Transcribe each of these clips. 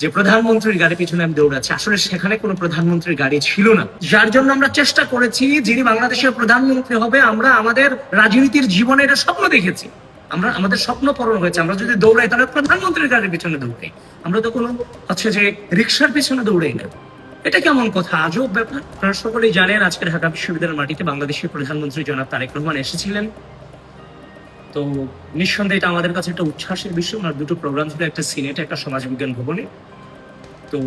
যে প্রধানমন্ত্রীর গাড়ি পিছনে আমি দৌড়াচ্ছি, আসলে সেখানে কোনো প্রধানমন্ত্রীর গাড়ি ছিল না। যার জন্য আমরা চেষ্টা করেছি যিনি বাংলাদেশের প্রধানমন্ত্রী হবে, আমরা আমাদের রাজনীতির জীবনে এটা স্বপ্ন দেখেছি, আমরা আমাদের স্বপ্ন পূরণ হয়েছে। আমরা যদি দৌড়াই তাহলে প্রধানমন্ত্রীর গাড়ির পিছনে দৌড়াই, আমরা তো কোনো যে রিক্সার পিছনে দৌড়াই না। এটা কেমন কথা, আজব ব্যাপার। আপনারা সকলেই জানেন আজকে ঢাকা বিশ্ববিদ্যালয়ের মাটিতে বাংলাদেশের প্রধানমন্ত্রী জনাব তারেক রহমান এসেছিলেন। তো নিঃসন্দেহে এটা আমাদের কাছে একটা উচ্ছ্বাসের বিষয়। আমার দুটো প্রোগ্রাম ছিল, একটা সিনেটে, একটা সমাজ বিজ্ঞান ভবনে। তো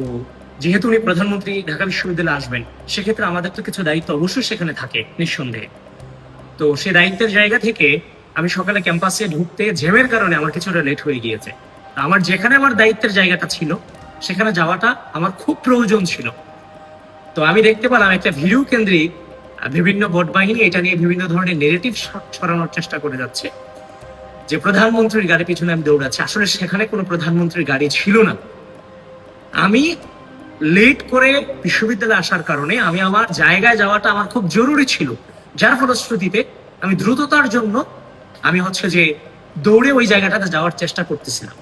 যেহেতু উনি প্রধানমন্ত্রী ঢাকা বিশ্ববিদ্যালয়ে আসবেন, সেক্ষেত্রে আমাদের তো কিছু দায়িত্ব অবশ্যই সেখানে থাকে নিঃসন্দেহে। তো সেই দায়িত্বের জায়গা থেকে আমি সকালে ক্যাম্পাসে ঢুকতে জ্যামের কারণে আমার কিছুটা লেট হয়ে গিয়েছে। আমার যেখানে আমার দায়িত্বের জায়গাটা ছিল সেখানে যাওয়াটা আমার খুব প্রয়োজন ছিল। তো আমি দেখতে পেলাম একটা ভিডিও কেন্দ্রিক বিভিন্ন ভোট বাহিনী এটা নিয়ে বিভিন্ন ধরনের নেগেটিভ ছড়ানোর চেষ্টা করে যাচ্ছে যে প্রধানমন্ত্রীর গাড়ি পিছনে আমি দৌড়াচ্ছি। আসলে সেখানে কোনো প্রধানমন্ত্রীর গাড়ি ছিল না। আমি লেট করে বিশ্ববিদ্যালয়ে আসার কারণে আমি আমার জায়গায় যাওয়াটা আমার খুব জরুরি ছিল, যার ফলশ্রুতিতে আমি দ্রুততার জন্য আমি যে দৌড়ে ওই জায়গাটাতে যাওয়ার চেষ্টা করতেছিলাম।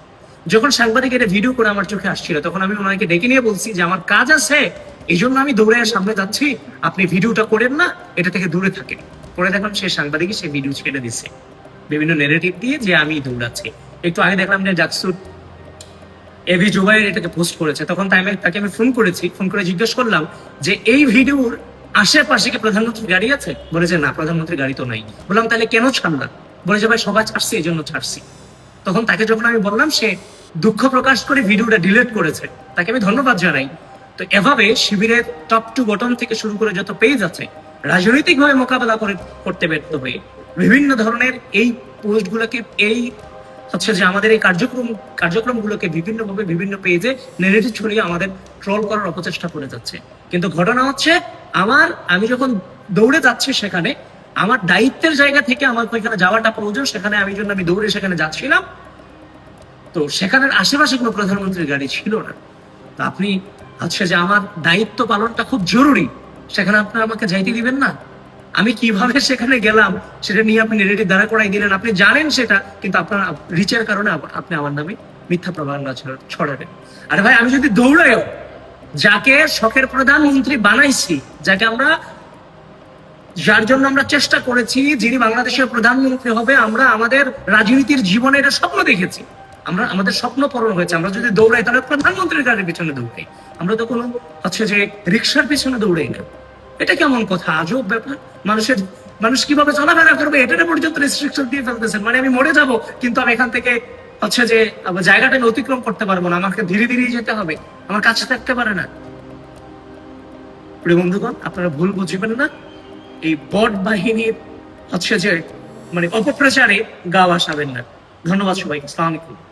যখন সাংবাদিক এটা ভিডিও করে আমার চোখে আসছিল, তখন আমি ওনাকে ডেকে নিয়ে বলছি যে আমার কাজ আছে, এই জন্য আমি দৌড়ে সামনে যাচ্ছি, আপনি ভিডিওটা করেন না, এটা থেকে দূরে থাকেন। পরে দেখলাম সে সাংবাদিকই সে ভিডিও ছেড়ে দিচ্ছে বিভিন্ন নেগেটিভ দিয়ে যে আমি দৌড়াচ্ছি। একটু আগে দেখলাম যে জাকসুর এবি জুবাইর এটাকে পোস্ট করেছে, তখন তাকে আমি ফোন করেছি, ফোন করে জিজ্ঞেস করলাম যে এই ভিডিওর আশেপাশে কি প্রধানমন্ত্রীর গাড়ি আছে? বলে যে না, প্রধানমন্ত্রীর গাড়ি তো নাই। বললাম তাহলে কেন ছাড়লাম? বলে যে ভাই সবাই ছাড়ছে, এই জন্য ছাড়ছি। তখন তাকে যখন আমি বললাম, সে দুঃখ প্রকাশ করে ভিডিওটা ডিলিট করেছে। তাকে আমি ধন্যবাদ জানাই। তো এভাবে শিবিরের টপ টু বটম থেকে শুরু করে যত পেজ আছে, রাজনৈতিক ভাবে মোকাবেলা করতে ব্যর্থ হয়ে বিভিন্ন ধরনের এই পোস্টগুলোকে, এই যে আমাদের এই কার্যক্রমগুলোকে বিভিন্নভাবে বিভিন্ন পেজে নেগেটিভ ছড়িয়ে আমাদের ট্রল করার অপচেষ্টা করে যাচ্ছে। কিন্তু ঘটনা আমি যখন দৌড়ে যাচ্ছি সেখানে আমার দায়িত্বের জায়গা থেকে আমার ওইখানে যাওয়াটা প্রয়োজন, সেখানে আমি দৌড়ে সেখানে যাচ্ছিলাম। তো সেখানের আশেপাশে কোনো প্রধানমন্ত্রীর গাড়ি ছিল না। তো আপনি যে আমার দায়িত্ব পালনটা খুব জরুরি, সেখানে আপনি আমাকে যাইতে দিবেন না? আমি কিভাবে সেখানে গেলাম সেটা নিয়ে আপনি নেগেটিভ দাঁড়া করাই দিলেন। আপনি জানেন সেটা, কিন্তু আপনার রিচের কারণে আপনি আমার নামে মিথ্যা প্রবাদনা ছড়াবেন। আরে ভাই, আমি যদি দৌড়াইও যাকে শখের প্রধানমন্ত্রী বানাইছি, যার জন্য আমরা চেষ্টা করেছি যিনি বাংলাদেশের প্রধানমন্ত্রী হবে, আমরা আমাদের রাজনীতির জীবনে এটা স্বপ্ন দেখেছি, আমরা আমাদের স্বপ্ন পূরণ হয়েছে। আমরা যদি দৌড়াই তাহলে প্রধানমন্ত্রীর গাড়ির পিছনে দৌড়াই, আমরা তো কোনো যে রিক্সার পিছনে দৌড়াই না। এটা কেমন কথা, আজব ব্যাপার। মানুষ কিভাবে চলাফেরা করবে এটা পর্যন্ত রেস্ট্রিকশন দিয়ে ফেলতেছেন। মানে আমি মরে যাব, কিন্তু আমি এখান থেকে যে জায়গাটা আমি অতিক্রম করতে পারবো না, আমাকে ধীরে ধীরে যেতে হবে, আমার কাছে থাকতে পারে না। প্রিয় বন্ধুগণ, আপনারা ভুল বুঝবেন না, এই বট বাহিনীর যে অপপ্রচারে গা ভাসাবেন না। ধন্যবাদ সবাইকে। আসসালামু আলাইকুম।